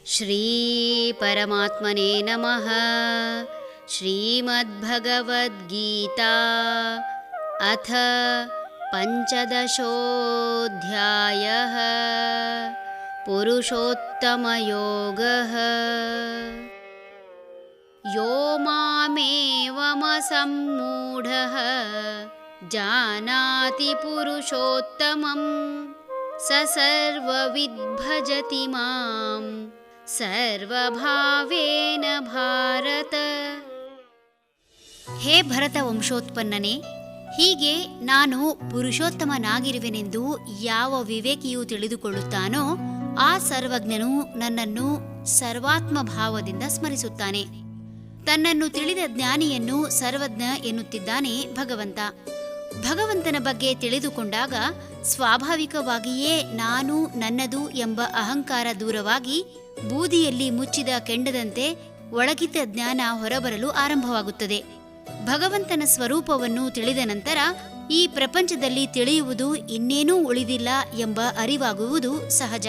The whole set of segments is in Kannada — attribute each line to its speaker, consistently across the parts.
Speaker 1: ಶ್ರೀ ಪರಮಾತ್ಮನೇ ನಮಃ. ಶ್ರೀಮದ್ಭಗವದ್ಗೀತಾ ಅಥ ಪಂಚದಶೋऽಧ್ಯಾಯಃ. ಪುರುಷೋತ್ತಮಯೋಗಃ. ಯೋ ಮಾಮೇವಮಸಮ್ಮೂಢಃ ಜಾನಾತಿ ಪುರುಷೋತ್ತಮಂ ಸ ಸರ್ವವಿದ್ ಭಜತಿ ಮಾಂ ಸರ್ವಭಾವೇನ ಭಾರತ. ಹೇ ಭರತ ವಂಶೋತ್ಪನ್ನನೇ, ಹೀಗೆ ನಾನು ಪುರುಷೋತ್ತಮನಾಗಿರುವೆನೆಂದು ಯಾವ ವಿವೇಕಿಯು ತಿಳಿದುಕೊಳ್ಳುತ್ತಾನೋ ಆ ಸರ್ವಜ್ಞನು ನನ್ನನ್ನು ಸರ್ವಾತ್ಮ ಭಾವದಿಂದ ಸ್ಮರಿಸುತ್ತಾನೆ. ತನ್ನನ್ನು ತಿಳಿದ ಜ್ಞಾನಿಯನ್ನು ಸರ್ವಜ್ಞ ಎನ್ನುತ್ತಿದ್ದಾನೆ ಭಗವಂತ. ಭಗವಂತನ ಬಗ್ಗೆ ತಿಳಿದುಕೊಂಡಾಗ ಸ್ವಾಭಾವಿಕವಾಗಿಯೇ ನಾನು ನನ್ನದು ಎಂಬ ಅಹಂಕಾರ ದೂರವಾಗಿ ಬೂದಿಯಲ್ಲಿ ಮುಚ್ಚಿದ ಕೆಂಡದಂತೆ ಒಳಗಿದ್ದ ಜ್ಞಾನ ಹೊರಬರಲು ಆರಂಭವಾಗುತ್ತದೆ. ಭಗವಂತನ ಸ್ವರೂಪವನ್ನು ತಿಳಿದ ನಂತರ ಈ ಪ್ರಪಂಚದಲ್ಲಿ ತಿಳಿಯುವುದು ಇನ್ನೇನೂ ಉಳಿದಿಲ್ಲ ಎಂಬ ಅರಿವಾಗುವುದು ಸಹಜ.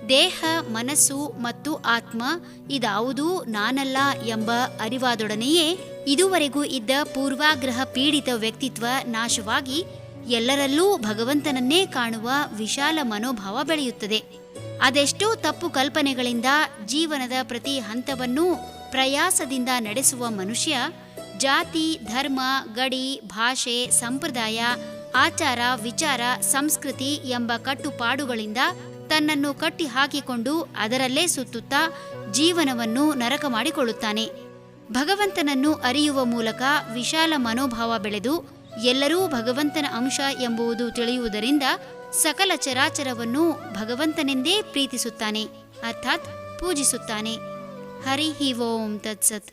Speaker 1: ದೇಹ, ಮನಸ್ಸು ಮತ್ತು ಆತ್ಮ ಇದಾವುದೂ ನಾನಲ್ಲ ಎಂಬ ಅರಿವಾದೊಡನೆಯೇ ಇದುವರೆಗೂ ಇದ್ದ ಪೂರ್ವಾಗ್ರಹ ಪೀಡಿತ ವ್ಯಕ್ತಿತ್ವ ನಾಶವಾಗಿ ಎಲ್ಲರಲ್ಲೂ ಭಗವಂತನನ್ನೇ ಕಾಣುವ ವಿಶಾಲ ಮನೋಭಾವ ಬೆಳೆಯುತ್ತದೆ. ಅದೆಷ್ಟೋ ತಪ್ಪು ಕಲ್ಪನೆಗಳಿಂದ ಜೀವನದ ಪ್ರತಿ ಹಂತವನ್ನೂ ಪ್ರಯಾಸದಿಂದ ನಡೆಸುವ ಮನುಷ್ಯ ಜಾತಿ, ಧರ್ಮ, ಗಡಿ, ಭಾಷೆ, ಸಂಪ್ರದಾಯ, ಆಚಾರ, ವಿಚಾರ, ಸಂಸ್ಕೃತಿ ಎಂಬ ಕಟ್ಟುಪಾಡುಗಳಿಂದ ತನ್ನನ್ನು ಕಟ್ಟಿ ಹಾಕಿಕೊಂಡು ಅದರಲ್ಲೇ ಸುತ್ತುತ್ತಾ ಜೀವನವನ್ನು ನರಕ ಮಾಡಿಕೊಳ್ಳುತ್ತಾನೆ. ಭಗವಂತನನ್ನು ಅರಿಯುವ ಮೂಲಕ ವಿಶಾಲ ಮನೋಭಾವ ಬೆಳೆದು ಎಲ್ಲರೂ ಭಗವಂತನ ಅಂಶ ಎಂಬುದು ತಿಳಿಯುವುದರಿಂದ ಸಕಲ ಚರಾಚರವನ್ನು ಭಗವಂತನೆಂದೇ ಪ್ರೀತಿಸುತ್ತಾನೆ, ಅರ್ಥಾತ್ ಪೂಜಿಸುತ್ತಾನೆ. ಹರಿ ಓಂ ತತ್ಸತ್.